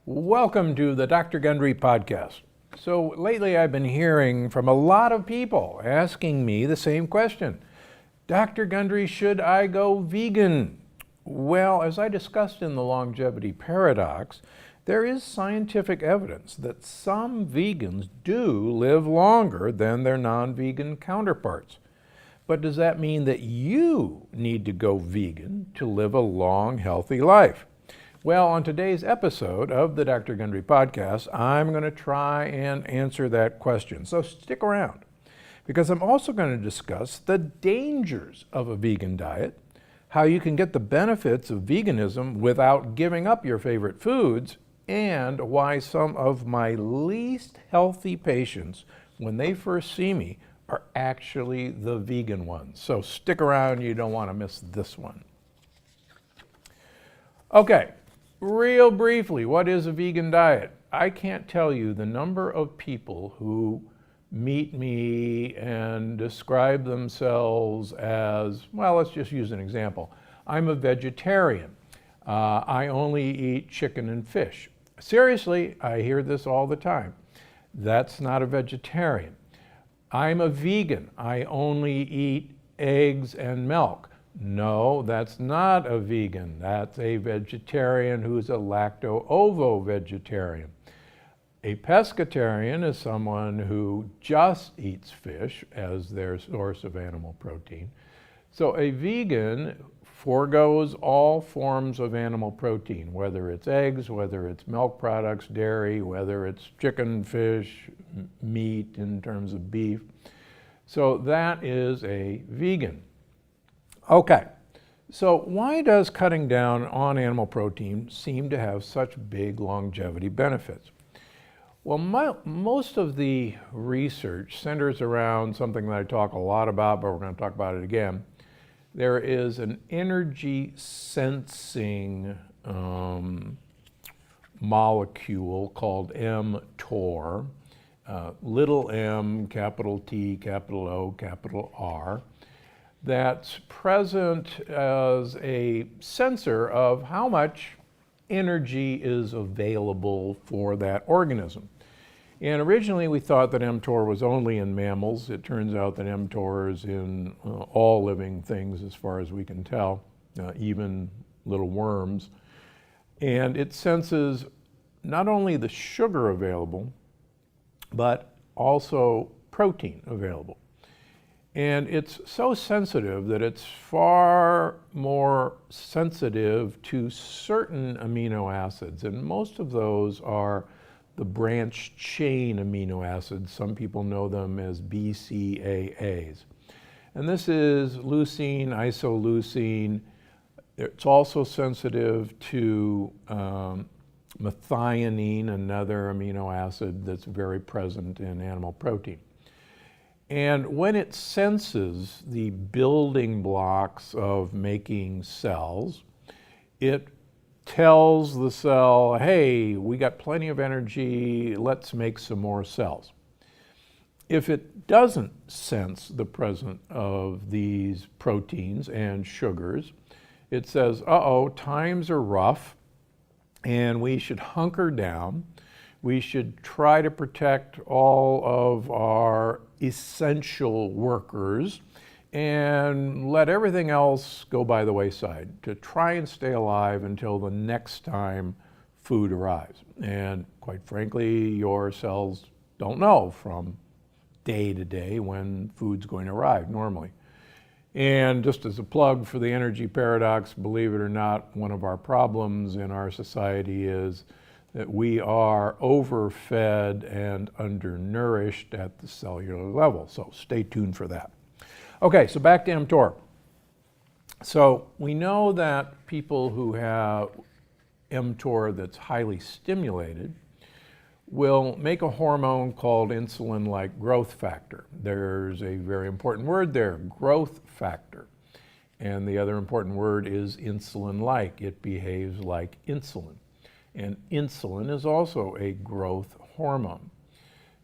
Welcome to the Dr. Gundry podcast. So lately I've been hearing from a lot of people asking me the same question. Dr. Gundry, should I go vegan? Well, as I discussed in the longevity paradox, there is scientific evidence that some vegans do live longer than their non-vegan counterparts. But does that mean that you need to go vegan to live a long, healthy life? Well, on today's episode of the Dr. Gundry podcast, I'm going to try and answer that question. So stick around, because I'm also going to discuss the dangers of a vegan diet, how you can get the benefits of veganism without giving up your favorite foods, and why some of my least healthy patients, when they first see me, are actually the vegan ones. So stick around, you don't want to miss this one. Okay. Real briefly, what is a vegan diet? I can't tell you the number of people who meet me and describe themselves as, well, let's just use an example. I'm a vegetarian. I only eat chicken and fish. Seriously, I hear this all the time. That's not a vegetarian. I'm a vegan. I only eat eggs and milk. No, that's not a vegan. That's a vegetarian who's a lacto-ovo-vegetarian. A pescatarian is someone who just eats fish as their source of animal protein. So a vegan forgoes all forms of animal protein, whether it's eggs, whether it's milk products, dairy, whether it's chicken, fish, meat in terms of beef. So that is a vegan. Okay, so why does cutting down on animal protein seem to have such big longevity benefits? Well, most of the research centers around something that I talk a lot about, but we're going to talk about it again. There is an energy sensing molecule called mTOR, little m, capital T, capital O, capital R, that's present as a sensor of how much energy is available for that organism. And originally we thought that mTOR was only in mammals. It turns out that mTOR is in all living things as far as we can tell, even little worms. And it senses not only the sugar available, but also protein available. And it's so sensitive that it's far more sensitive to certain amino acids. And most of those are the branched chain amino acids. Some people know them as BCAAs. And this is leucine, isoleucine. It's also sensitive to methionine, another amino acid that's very present in animal protein. And when it senses the building blocks of making cells, it tells the cell, hey, we got plenty of energy, let's make some more cells. If it doesn't sense the presence of these proteins and sugars, it says, uh-oh, times are rough, and we should hunker down. We should try to protect all of our essential workers and let everything else go by the wayside to try and stay alive until the next time food arrives. And quite frankly, your cells don't know from day to day when food's going to arrive normally. And just as a plug for the energy paradox, believe it or not, one of our problems in our society is that we are overfed and undernourished at the cellular level. So stay tuned for that. Okay, so back to mTOR. So we know that people who have mTOR that's highly stimulated will make a hormone called insulin-like growth factor. There's a very important word there, growth factor. And the other important word is insulin-like. It behaves like insulin. And insulin is also a growth hormone.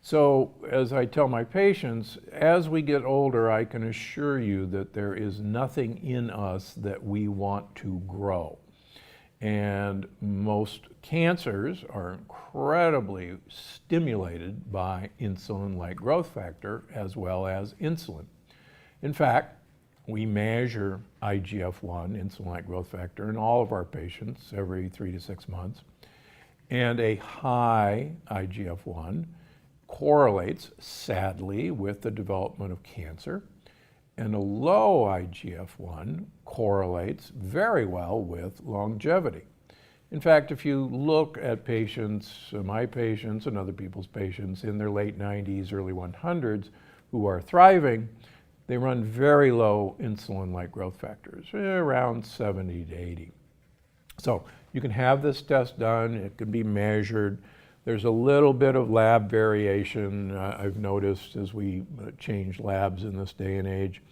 So as I tell my patients, as we get older, I can assure you that there is nothing in us that we want to grow. And most cancers are incredibly stimulated by insulin-like growth factor as well as insulin. In fact, we measure IGF-1, insulin-like growth factor, in all of our patients every 3 to 6 months. And a high IGF-1 correlates, sadly, with the development of cancer. And a low IGF-1 correlates very well with longevity. In fact, if you look at patients, my patients and other people's patients in their late 90s, early 100s who are thriving, they run very low insulin-like growth factors, around 70 to 80. So you can have this test done, it can be measured. There's a little bit of lab variation I've noticed as we change labs in this day and age.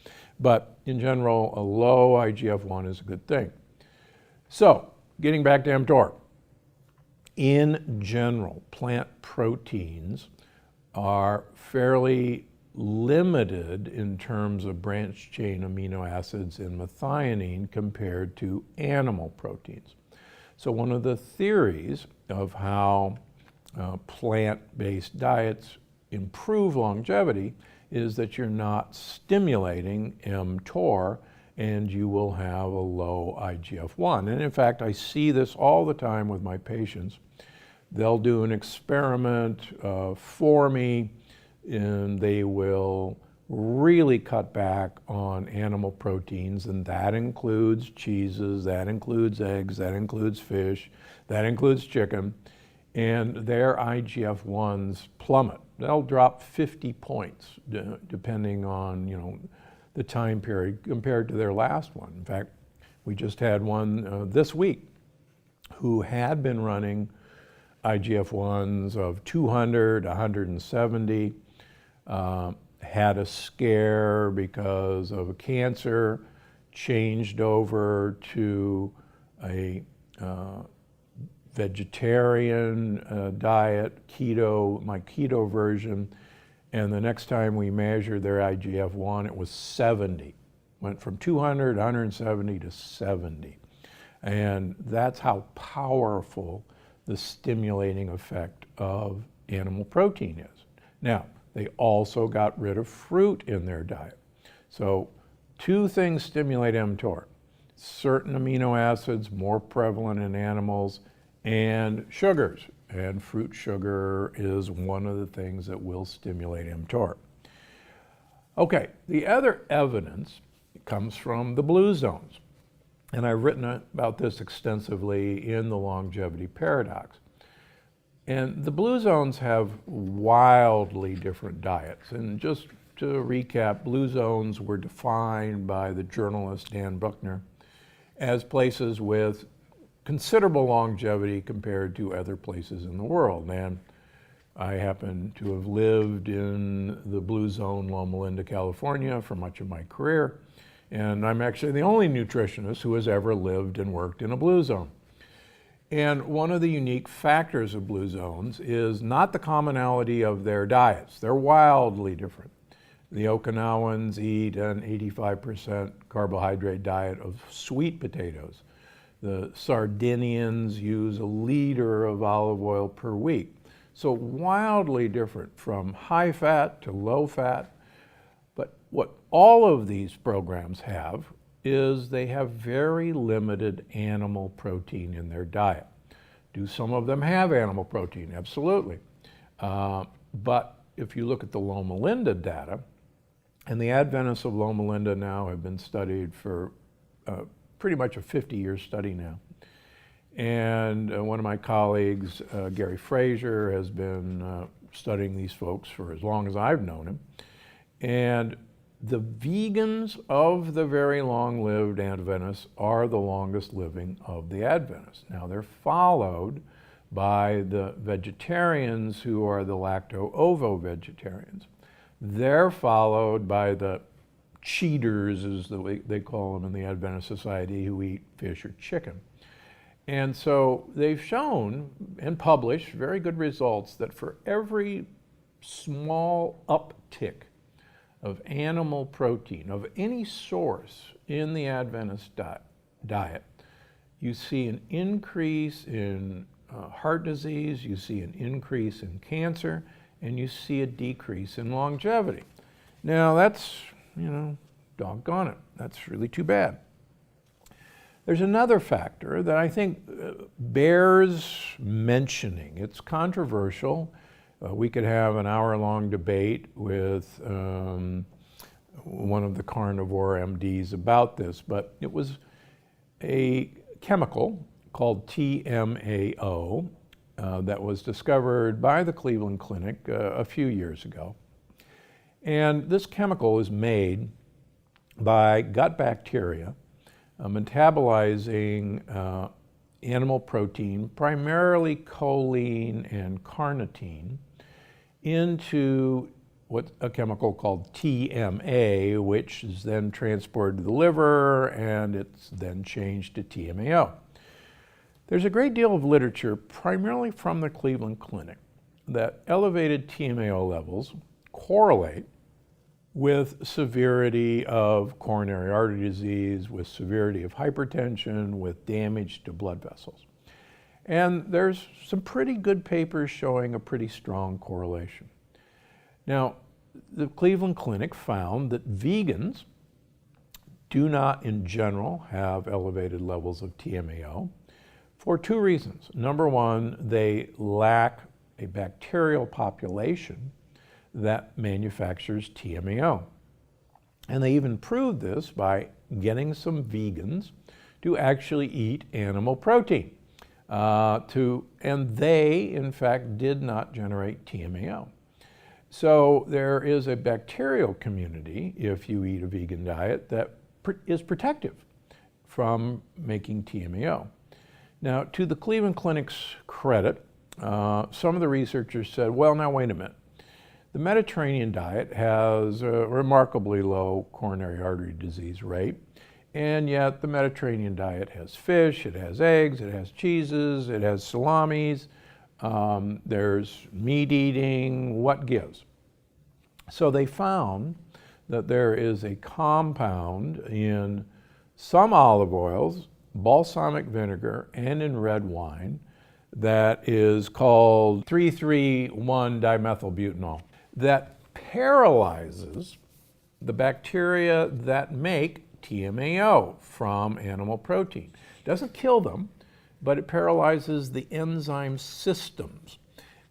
But in general, a low IGF-1 is a good thing. So, getting back to mTOR. In general, plant proteins are fairly limited in terms of branched chain amino acids in methionine compared to animal proteins. So one of the theories of how plant-based diets improve longevity is that you're not stimulating mTOR and you will have a low IGF-1. And in fact, I see this all the time with my patients. They'll do an experiment for me and they will really cut back on animal proteins, and that includes cheeses, that includes eggs, that includes fish, that includes chicken. And their IGF-1s plummet. They'll drop 50 points depending on the time period compared to their last one. In fact, we just had one this week who had been running IGF-1s of 200, 170, had a scare because of a cancer, changed over to a vegetarian diet, keto, my keto version, and the next time we measured their IGF-1, it was 70. Went from 200, 170 to 70. And that's how powerful the stimulating effect of animal protein is. Now, they also got rid of fruit in their diet. So 2 things stimulate mTOR. Certain amino acids more prevalent in animals, and sugars. And fruit sugar is one of the things that will stimulate mTOR. Okay, the other evidence comes from the blue zones. And I've written about this extensively in the longevity paradox. And the blue zones have wildly different diets. And just to recap, blue zones were defined by the journalist Dan Buckner as places with considerable longevity compared to other places in the world. And I happen to have lived in the blue zone, Loma Linda, California for much of my career. And I'm actually the only nutritionist who has ever lived and worked in a blue zone. And one of the unique factors of blue zones is not the commonality of their diets. They're wildly different. The Okinawans eat an 85% carbohydrate diet of sweet potatoes. The Sardinians use 1 liter of olive oil per week. So wildly different from high fat to low fat. But what all of these programs have is they have very limited animal protein in their diet. Do some of them have animal protein? Absolutely. But if you look at the Loma Linda data, and the Adventists of Loma Linda now have been studied for pretty much a 50-year study now. And one of my colleagues, Gary Fraser, has been studying these folks for as long as I've known him. And the vegans of the very long-lived Adventists are the longest living of the Adventists. Now they're followed by the vegetarians who are the lacto-ovo vegetarians. They're followed by the cheaters, as the way they call them in the Adventist Society, who eat fish or chicken. And so they've shown and published very good results that for every small uptick of animal protein of any source in the Adventist diet, you see an increase in heart disease, you see an increase in cancer, and you see a decrease in longevity. Now that's, doggone it, that's really too bad. There's another factor that I think bears mentioning. It's controversial. We could have an hour-long debate with one of the carnivore MDs about this, but it was a chemical called TMAO that was discovered by the Cleveland Clinic a few years ago. And this chemical is made by gut bacteria metabolizing animal protein, primarily choline and carnitine, into what's a chemical called TMA, which is then transported to the liver, and it's then changed to TMAO. There's a great deal of literature, primarily from the Cleveland Clinic, that elevated TMAO levels correlate with severity of coronary artery disease, with severity of hypertension, with damage to blood vessels. And there's some pretty good papers showing a pretty strong correlation. Now, the Cleveland Clinic found that vegans do not, in general, have elevated levels of TMAO for two reasons. Number one, they lack a bacterial population that manufactures TMAO. And they even proved this by getting some vegans to actually eat animal protein. And they, in fact, did not generate TMAO. So there is a bacterial community, if you eat a vegan diet, that is protective from making TMAO. Now, to the Cleveland Clinic's credit, some of the researchers said, well, now wait a minute. The Mediterranean diet has a remarkably low coronary artery disease rate, and yet the Mediterranean diet has fish, it has eggs, it has cheeses, it has salamis, there's meat eating, what gives? So they found that there is a compound in some olive oils, balsamic vinegar, and in red wine that is called 3,3,1-dimethylbutanol that paralyzes the bacteria that make TMAO from animal protein. It doesn't kill them, but it paralyzes the enzyme systems.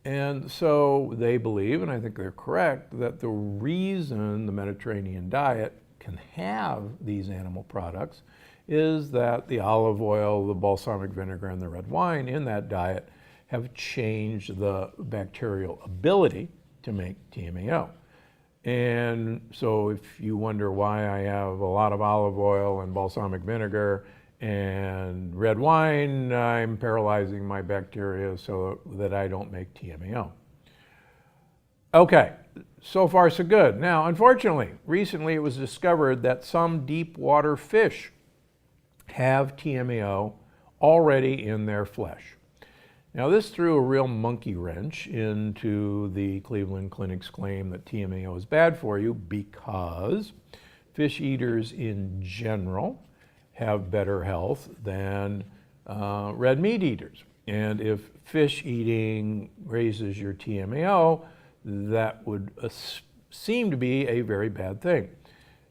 And so they believe, and I think they're correct, that the reason the Mediterranean diet can have these animal products is that the olive oil, the balsamic vinegar, and the red wine in that diet have changed the bacterial ability to make TMAO. And so if you wonder why I have a lot of olive oil and balsamic vinegar and red wine, I'm paralyzing my bacteria so that I don't make TMAO. Okay, so far so good. Now, unfortunately, recently it was discovered that some deep water fish have TMAO already in their flesh. Now, this threw a real monkey wrench into the Cleveland Clinic's claim that TMAO is bad for you, because fish eaters in general have better health than red meat eaters. And if fish eating raises your TMAO, that would seem to be a very bad thing.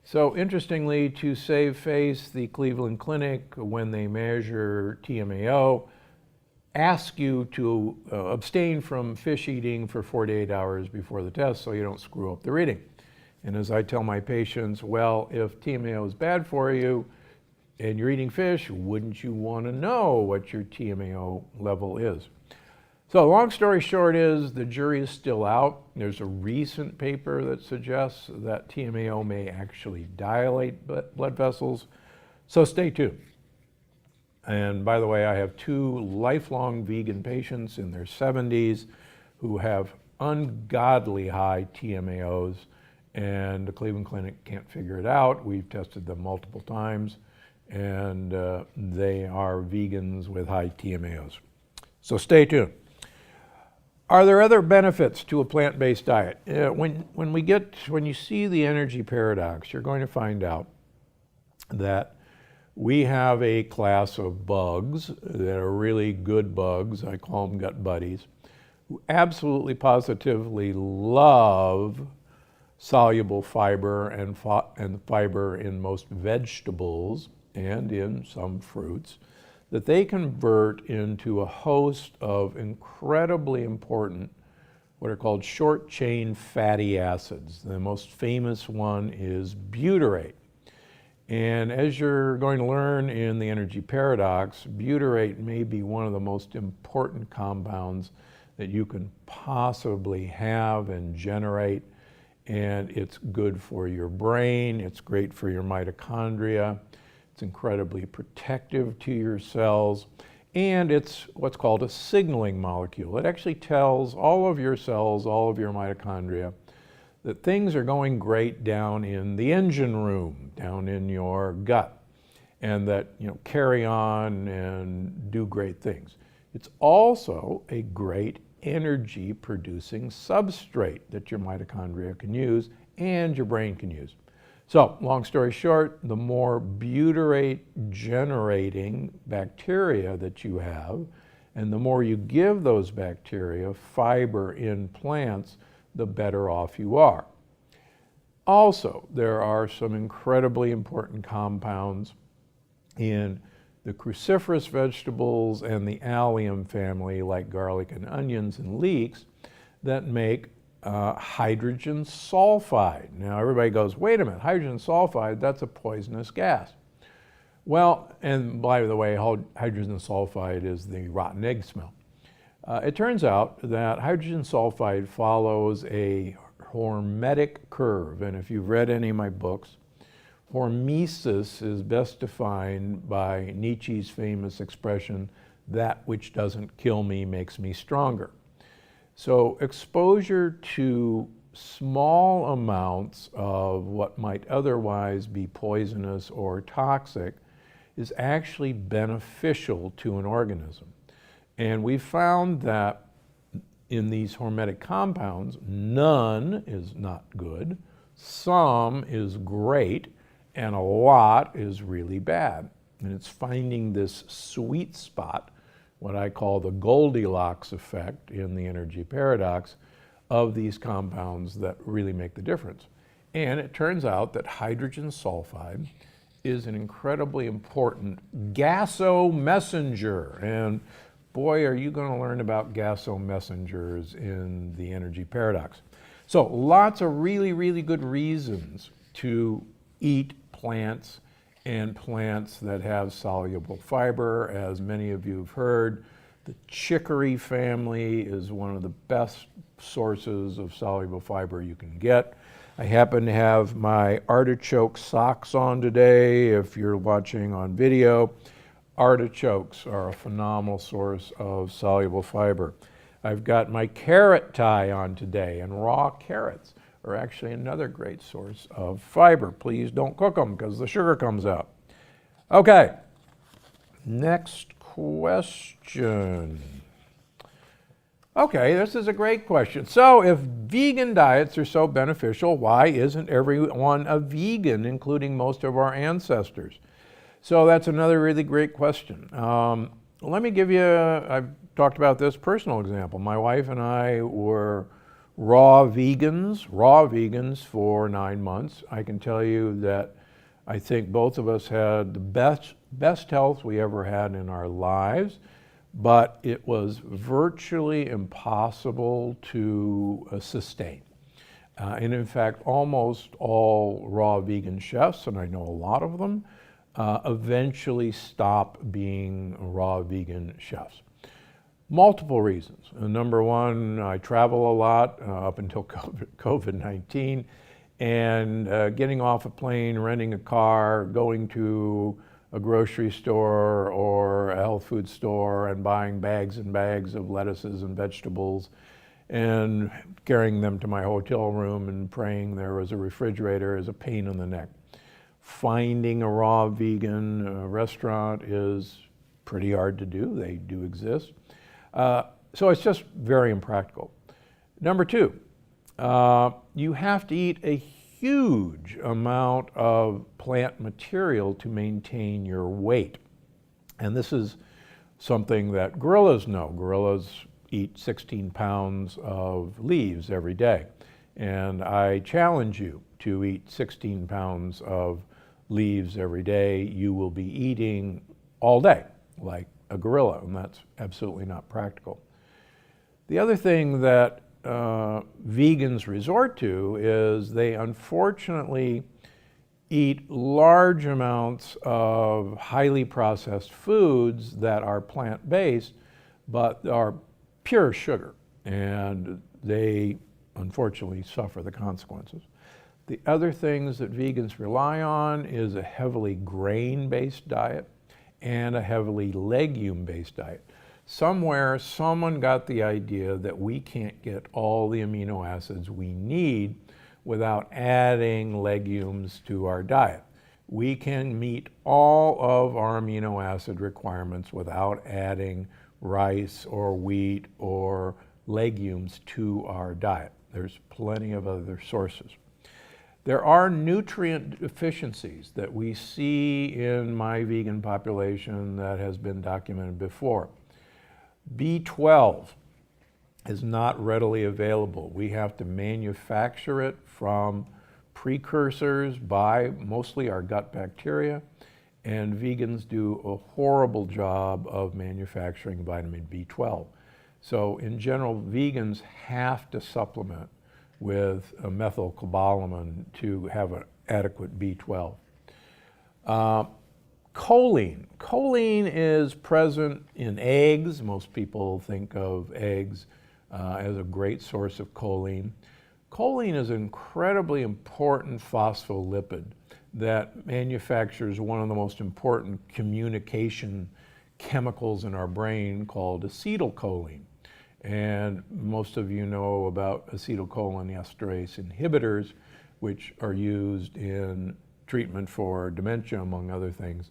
So interestingly, to save face, the Cleveland Clinic, when they measure TMAO, ask you to abstain from fish eating for 48 hours before the test so you don't screw up the reading. And as I tell my patients, well, if TMAO is bad for you and you're eating fish, wouldn't you want to know what your TMAO level is? So long story short is the jury is still out. There's a recent paper that suggests that TMAO may actually dilate blood vessels. So stay tuned. And by the way, I have 2 lifelong vegan patients in their 70s who have ungodly high TMAOs, and the Cleveland Clinic can't figure it out. We've tested them multiple times, and they are vegans with high TMAOs. So stay tuned. Are there other benefits to a plant-based diet? When you see the energy paradox, you're going to find out that We have a class of bugs that are really good bugs, I call them gut buddies, who absolutely positively love soluble fiber and fiber in most vegetables and in some fruits, that they convert into a host of incredibly important what are called short-chain fatty acids. The most famous one is butyrate. And as you're going to learn in the energy paradox, butyrate may be one of the most important compounds that you can possibly have and generate. And it's good for your brain, it's great for your mitochondria, it's incredibly protective to your cells, and it's what's called a signaling molecule. It actually tells all of your cells, all of your mitochondria, that things are going great down in the engine room, down in your gut, and that, carry on and do great things. It's also a great energy producing substrate that your mitochondria can use and your brain can use. So, long story short, the more butyrate generating bacteria that you have, and the more you give those bacteria fiber in plants, the better off you are. Also, there are some incredibly important compounds in the cruciferous vegetables and the allium family, like garlic and onions and leeks, that make hydrogen sulfide. Now everybody goes, wait a minute, hydrogen sulfide, that's a poisonous gas. Well, and by the way, hydrogen sulfide is the rotten egg smell. It turns out that hydrogen sulfide follows a hormetic curve, and if you've read any of my books, hormesis is best defined by Nietzsche's famous expression, that which doesn't kill me makes me stronger. So exposure to small amounts of what might otherwise be poisonous or toxic is actually beneficial to an organism. And we found that in these hormetic compounds, none is not good, some is great, and a lot is really bad. And it's finding this sweet spot, what I call the Goldilocks effect in the energy paradox, of these compounds that really make the difference. And it turns out that hydrogen sulfide is an incredibly important gaso messenger. And boy, are you going to learn about gaso messengers in the energy paradox. So lots of really, really good reasons to eat plants and plants that have soluble fiber. As many of you have heard, the chicory family is one of the best sources of soluble fiber you can get. I happen to have my artichoke socks on today. If you're watching on video, artichokes are a phenomenal source of soluble fiber. I've got my carrot tie on today, and raw carrots are actually another great source of fiber. Please don't cook them because the sugar comes out. Okay, next question. Okay, this is a great question. So if vegan diets are so beneficial, why isn't everyone a vegan, including most of our ancestors? So that's another really great question. Let me give you, I've talked about this personal example. My wife and I were raw vegans for 9 months. I can tell you that I think both of us had the best health we ever had in our lives, but it was virtually impossible to sustain. And in fact, almost all raw vegan chefs, and I know a lot of them, eventually stop being raw vegan chefs. Multiple reasons. Number one, I travel a lot up until COVID-19, and getting off a plane, renting a car, going to a grocery store or a health food store and buying bags and bags of lettuces and vegetables and carrying them to my hotel room and praying there was a refrigerator is a pain in the neck. Finding a raw vegan restaurant is pretty hard to do. They do exist. So it's just very impractical. Number two, you have to eat a huge amount of plant material to maintain your weight. And this is something that gorillas know. Gorillas eat 16 pounds of leaves every day. And I challenge you to eat 16 pounds of leaves every day. You will be eating all day like a gorilla, and that's absolutely not practical. The other thing that vegans resort to is they unfortunately eat large amounts of highly processed foods that are plant-based but are pure sugar, and they unfortunately suffer the consequences. The other things that vegans rely on is a heavily grain-based diet and a heavily legume-based diet. Somewhere, someone got the idea that we can't get all the amino acids we need without adding legumes to our diet. We can meet all of our amino acid requirements without adding rice or wheat or legumes to our diet. There's plenty of other sources. There are nutrient deficiencies that we see in my vegan population that has been documented before. B12 is not readily available. We have to manufacture it from precursors by mostly our gut bacteria, and vegans do a horrible job of manufacturing vitamin B12. So in general, vegans have to supplement with a methylcobalamin to have an adequate B12. Choline. Choline is present in eggs. Most people think of eggs as a great source of choline. Choline is an incredibly important phospholipid that manufactures one of the most important communication chemicals in our brain called acetylcholine. And most of you know about acetylcholinesterase inhibitors, which are used in treatment for dementia, among other things.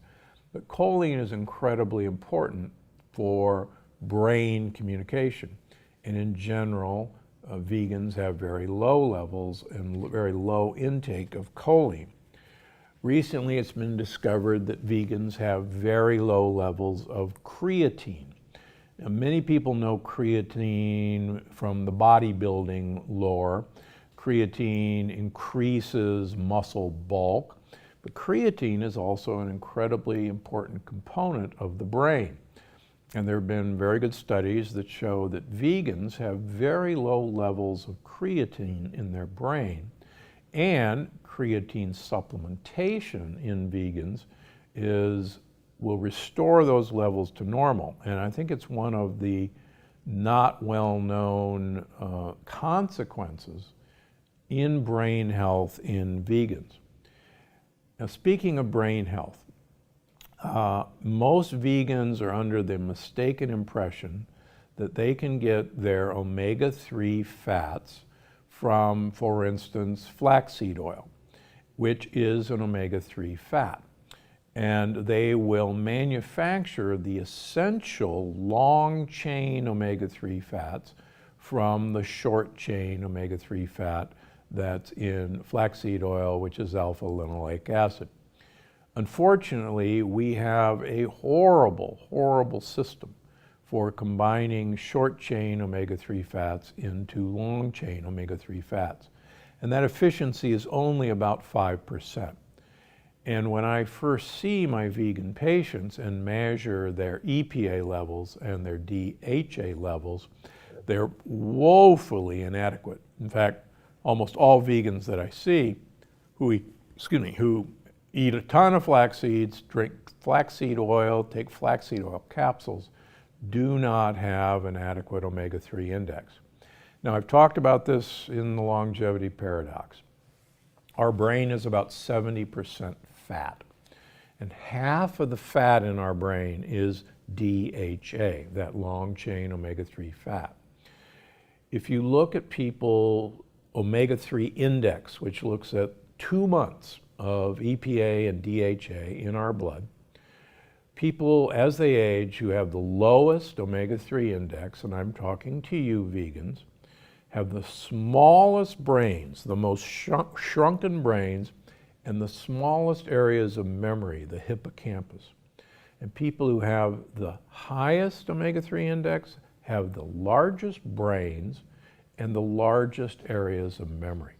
But choline is incredibly important for brain communication. And in general, vegans have very low levels and very low intake of choline. Recently, it's been discovered that vegans have very low levels of creatine. Now, many people know creatine from the bodybuilding lore. Creatine increases muscle bulk, but creatine is also an incredibly important component of the brain. And there have been very good studies that show that vegans have very low levels of creatine in their brain, and creatine supplementation in vegans will restore those levels to normal. And I think it's one of the not well-known consequences in brain health in vegans. Now, speaking of brain health, most vegans are under the mistaken impression that they can get their omega-3 fats from, for instance, flaxseed oil, which is an omega-3 fat. And they will manufacture the essential long-chain omega-3 fats from the short-chain omega-3 fat that's in flaxseed oil, which is alpha-linoleic acid. Unfortunately, we have a horrible, horrible system for combining short-chain omega-3 fats into long-chain omega-3 fats. And that efficiency is only about 5%. And when I first see my vegan patients and measure their EPA levels and their DHA levels, they're woefully inadequate. In fact, almost all vegans that I see who eat a ton of flax seeds, drink flaxseed oil, take flaxseed oil capsules, do not have an adequate omega-3 index. Now, I've talked about this in the longevity paradox. Our brain is about 70% fat, and half of the fat in our brain is DHA, that long-chain omega-3 fat. If you look at people omega-3 index, which looks at 2 months of EPA and DHA in our blood, people as they age who have the lowest omega-3 index, and I'm talking to you vegans, have the smallest brains, the most shrunken brains, and the smallest areas of memory, the hippocampus. And people who have the highest omega-3 index have the largest brains and the largest areas of memory.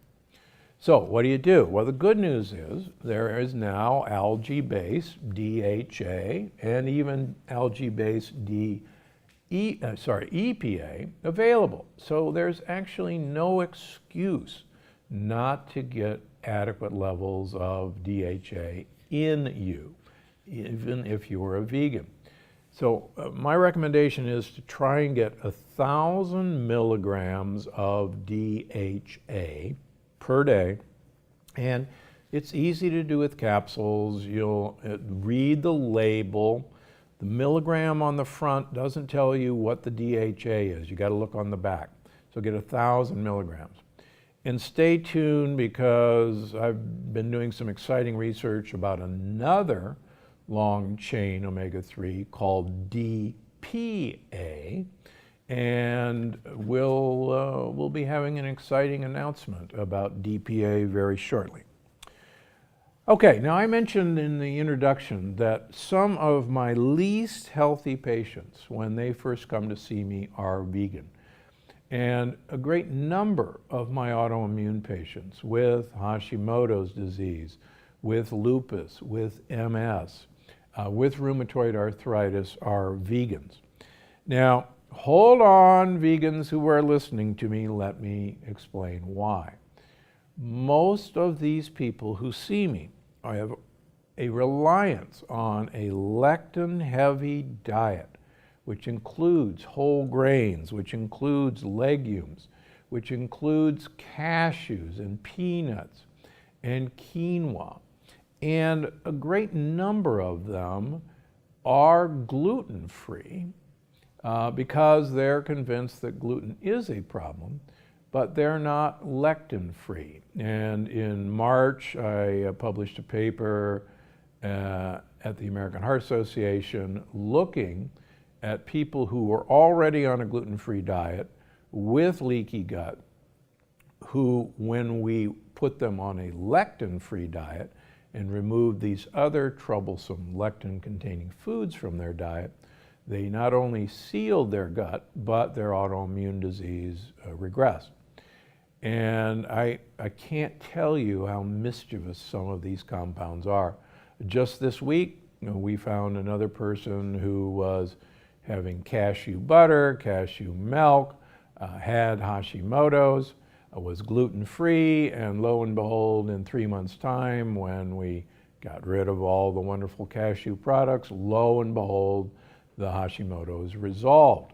So what do? Well, the good news is there is now algae-based DHA and even algae-based EPA available. So there's actually no excuse not to get adequate levels of DHA in you, even if you are a vegan. So my recommendation is to try and get 1,000 milligrams of DHA per day. And it's easy to do with capsules. You'll read the label. The milligram on the front doesn't tell you what the DHA is. You got to look on the back. So get 1,000 milligrams. And stay tuned, because I've been doing some exciting research about another long chain omega-3 called DPA, and we'll be having an exciting announcement about DPA very shortly. Okay, now I mentioned in the introduction that some of my least healthy patients, when they first come to see me, are vegan. And a great number of my autoimmune patients with Hashimoto's disease, with lupus, with MS, with rheumatoid arthritis are vegans. Now, hold on, vegans who are listening to me, let me explain why. Most of these people who see me have a reliance on a lectin-heavy diet, which includes whole grains, which includes legumes, which includes cashews and peanuts and quinoa. And a great number of them are gluten-free because they're convinced that gluten is a problem, but they're not lectin-free. And in March, I published a paper at the American Heart Association looking at people who were already on a gluten-free diet with leaky gut, who, when we put them on a lectin-free diet and removed these other troublesome lectin-containing foods from their diet, they not only sealed their gut, but their autoimmune disease regressed. And I can't tell you how mischievous some of these compounds are. Just this week, we found another person who was having cashew butter, cashew milk, had Hashimoto's, was gluten-free, and lo and behold, in 3 months' time, when we got rid of all the wonderful cashew products, lo and behold, the Hashimoto's resolved.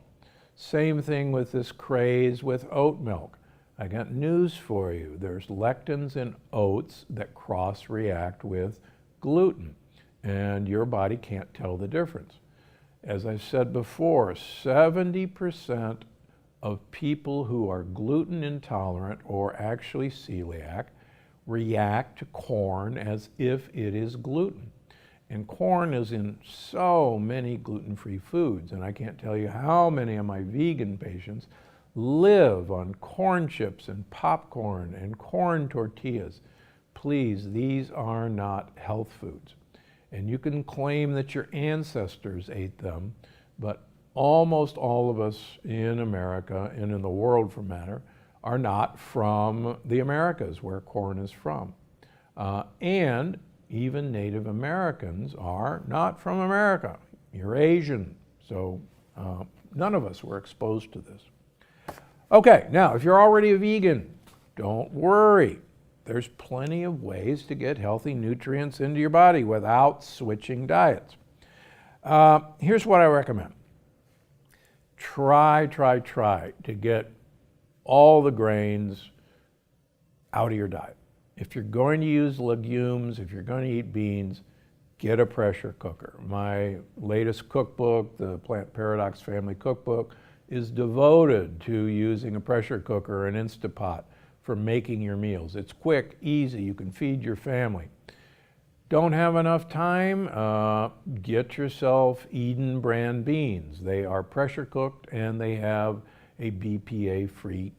Same thing with this craze with oat milk. I got news for you. There's lectins in oats that cross-react with gluten, and your body can't tell the difference. As I said before, 70% of people who are gluten intolerant or actually celiac react to corn as if it is gluten. And corn is in so many gluten-free foods, and I can't tell you how many of my vegan patients live on corn chips and popcorn and corn tortillas. Please, these are not health foods. And you can claim that your ancestors ate them, but almost all of us in America, and in the world for matter, are not from the Americas, where corn is from. And even Native Americans are not from America. You're Asian, so none of us were exposed to this. Okay, now, if you're already a vegan, don't worry. There's plenty of ways to get healthy nutrients into your body without switching diets. Here's what I recommend. Try to get all the grains out of your diet. If you're going to use legumes, if you're going to eat beans, get a pressure cooker. My latest cookbook, the Plant Paradox Family Cookbook, is devoted to using a pressure cooker, an Instapot, for making your meals. It's quick, easy, you can feed your family. Don't have enough time? Get yourself Eden brand beans. They are pressure cooked and they have a BPA-free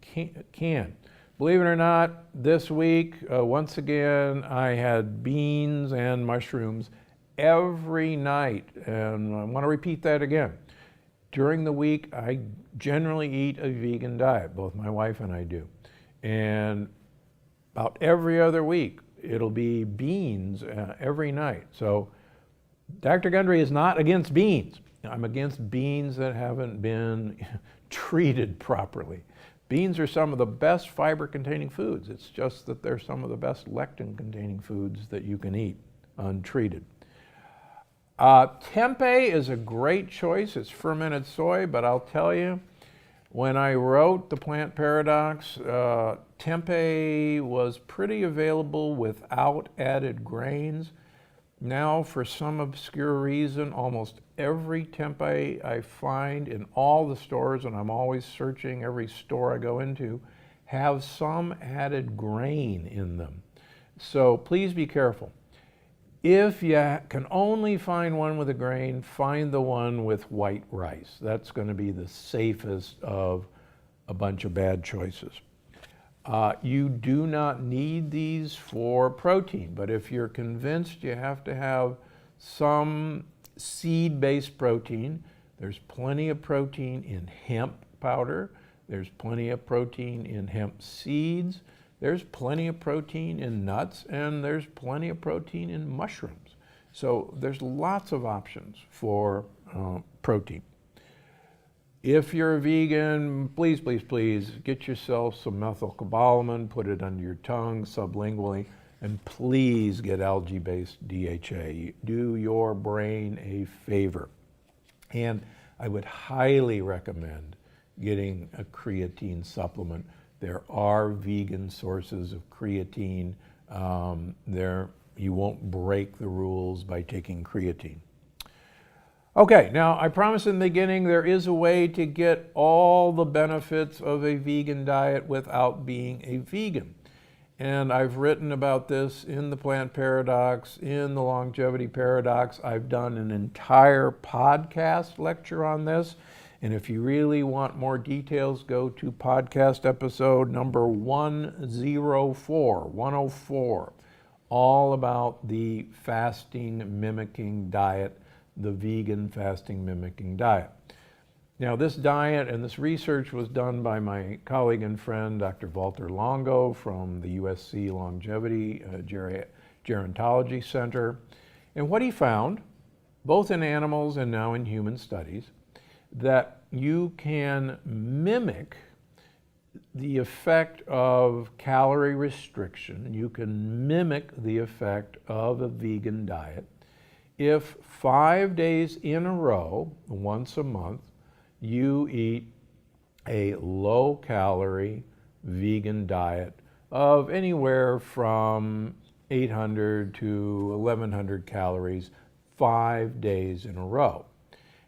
can. Believe it or not, this week, once again, I had beans and mushrooms every night, and I want to repeat that again. During the week, I generally eat a vegan diet, both my wife and I do. And about every other week, it'll be beans every night. So Dr. Gundry is not against beans. I'm against beans that haven't been treated properly. Beans are some of the best fiber-containing foods. It's just that they're some of the best lectin-containing foods that you can eat untreated. Tempeh is a great choice. It's fermented soy, but I'll tell you, when I wrote The Plant Paradox, tempeh was pretty available without added grains. Now, for some obscure reason, almost every tempeh I find in all the stores, and I'm always searching every store I go into, have some added grain in them. So please be careful. If you can only find one with a grain, find the one with white rice. That's going to be the safest of a bunch of bad choices. You do not need these for protein, but if you're convinced you have to have some seed-based protein, there's plenty of protein in hemp powder, there's plenty of protein in hemp seeds, there's plenty of protein in nuts, and there's plenty of protein in mushrooms. So there's lots of options for protein. If you're a vegan, please, please, please get yourself some methylcobalamin, put it under your tongue sublingually, and please get algae-based DHA. Do your brain a favor. And I would highly recommend getting a creatine supplement. There are vegan sources of creatine. You won't break the rules by taking creatine. Okay, now I promised in the beginning there is a way to get all the benefits of a vegan diet without being a vegan. And I've written about this in The Plant Paradox, in The Longevity Paradox. I've done an entire podcast lecture on this. And if you really want more details, go to podcast episode number 104, all about the fasting mimicking diet, the vegan fasting mimicking diet. Now, this diet and this research was done by my colleague and friend, Dr. Walter Longo from the USC Longevity Gerontology Center. And what he found, both in animals and now in human studies, that you can mimic the effect of calorie restriction, you can mimic the effect of a vegan diet if 5 days in a row, once a month, you eat a low-calorie vegan diet of anywhere from 800 to 1,100 calories 5 days in a row.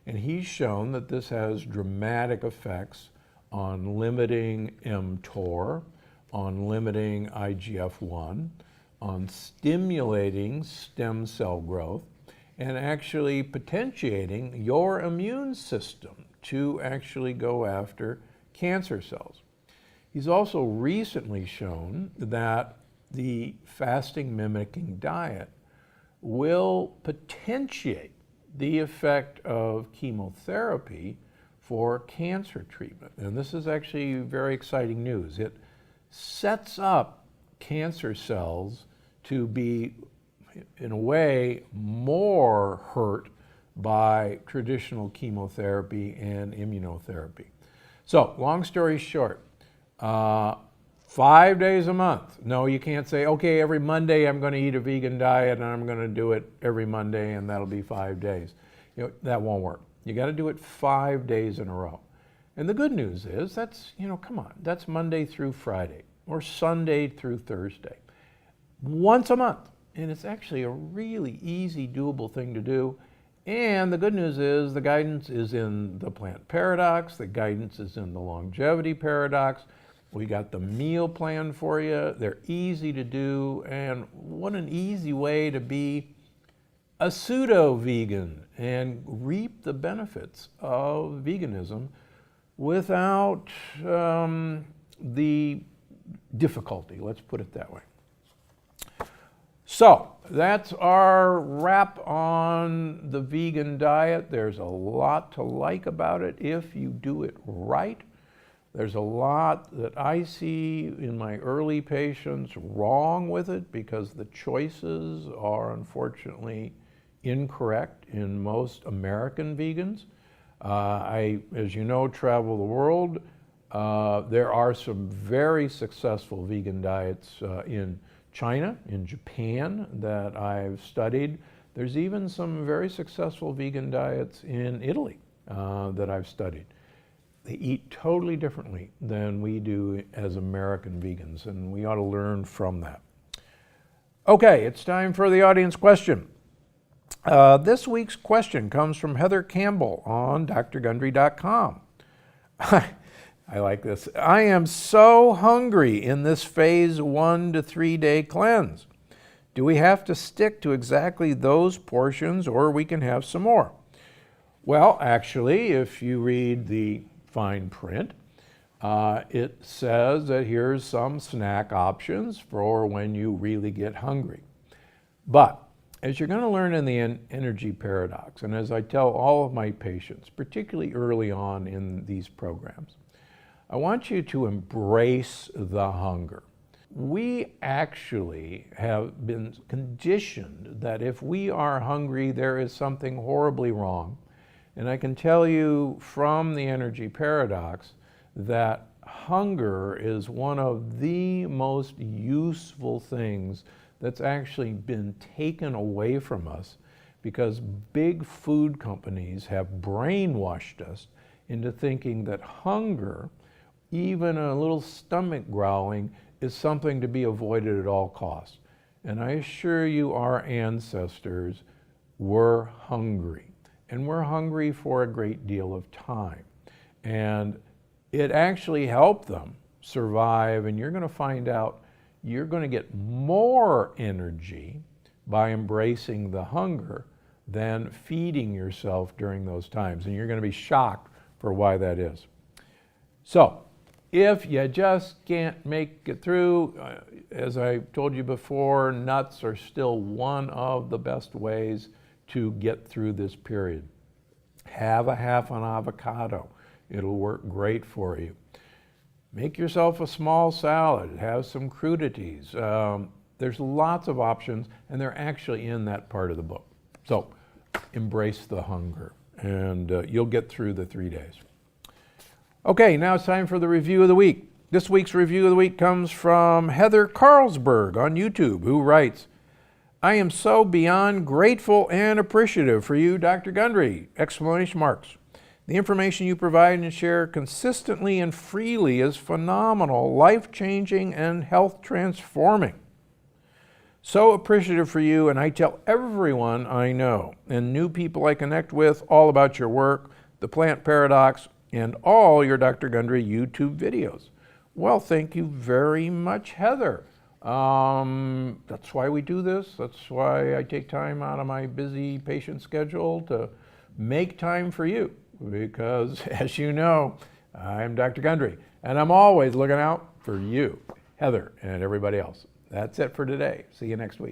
And he's shown that this has dramatic effects on limiting mTOR, on limiting IGF-1, on stimulating stem cell growth, and actually potentiating your immune system to actually go after cancer cells. He's also recently shown that the fasting mimicking diet will potentiate the effect of chemotherapy for cancer treatment. And this is actually very exciting news. It sets up cancer cells to be, in a way, more hurt by traditional chemotherapy and immunotherapy. So, long story short, 5 days a month. No, you can't say, okay, every Monday I'm going to eat a vegan diet and I'm going to do it every Monday and that'll be 5 days. That won't work. You got to do it 5 days in a row. And the good news is that's, come on, that's Monday through Friday or Sunday through Thursday. Once a month. And it's actually a really easy, doable thing to do. And the good news is the guidance is in the Plant Paradox, the guidance is in the Longevity Paradox. We got the meal plan for you. They're easy to do, and what an easy way to be a pseudo-vegan and reap the benefits of veganism without the difficulty, let's put it that way. So that's our wrap on the vegan diet. There's a lot to like about it if you do it right. There's a lot that I see in my early patients wrong with it because the choices are unfortunately incorrect in most American vegans. I, as you know, travel the world. There are some very successful vegan diets in China, in Japan that I've studied. There's even some very successful vegan diets in Italy that I've studied. They eat totally differently than we do as American vegans, and we ought to learn from that. Okay, it's time for the audience question. This week's question comes from Heather Campbell on drgundry.com. I like this. I am so hungry in this phase 1 to 3 day cleanse. Do we have to stick to exactly those portions or we can have some more? Well, actually, if you read the fine print, it says that here's some snack options for when you really get hungry. But as you're going to learn in the energy paradox, and as I tell all of my patients, particularly early on in these programs, I want you to embrace the hunger. We actually have been conditioned that if we are hungry, there is something horribly wrong. And I can tell you from the energy paradox that hunger is one of the most useful things that's actually been taken away from us because big food companies have brainwashed us into thinking that hunger, even a little stomach growling, is something to be avoided at all costs. And I assure you our ancestors were hungry. And we're hungry for a great deal of time. And it actually helped them survive, and you're going to find out you're going to get more energy by embracing the hunger than feeding yourself during those times. And you're going to be shocked for why that is. So, if you just can't make it through, as I told you before, nuts are still one of the best ways to get through this period. Have a half an avocado. It'll work great for you. Make yourself a small salad. Have some crudities. There's lots of options, and they're actually in that part of the book. So embrace the hunger, and you'll get through the 3 days. Okay, now it's time for the review of the week. This week's review of the week comes from Heather Carlsberg on YouTube, who writes, I am so beyond grateful and appreciative for you, Dr. Gundry! Exclamation marks. The information you provide and share consistently and freely is phenomenal, life-changing, and health-transforming. So appreciative for you, and I tell everyone I know and new people I connect with all about your work, the plant paradox, and all your Dr. Gundry YouTube videos. Well, thank you very much, Heather. That's why we do this. That's why I take time out of my busy patient schedule to make time for you. Because, as you know, I'm Dr. Gundry, and I'm always looking out for you, Heather, and everybody else. That's it for today. See you next week.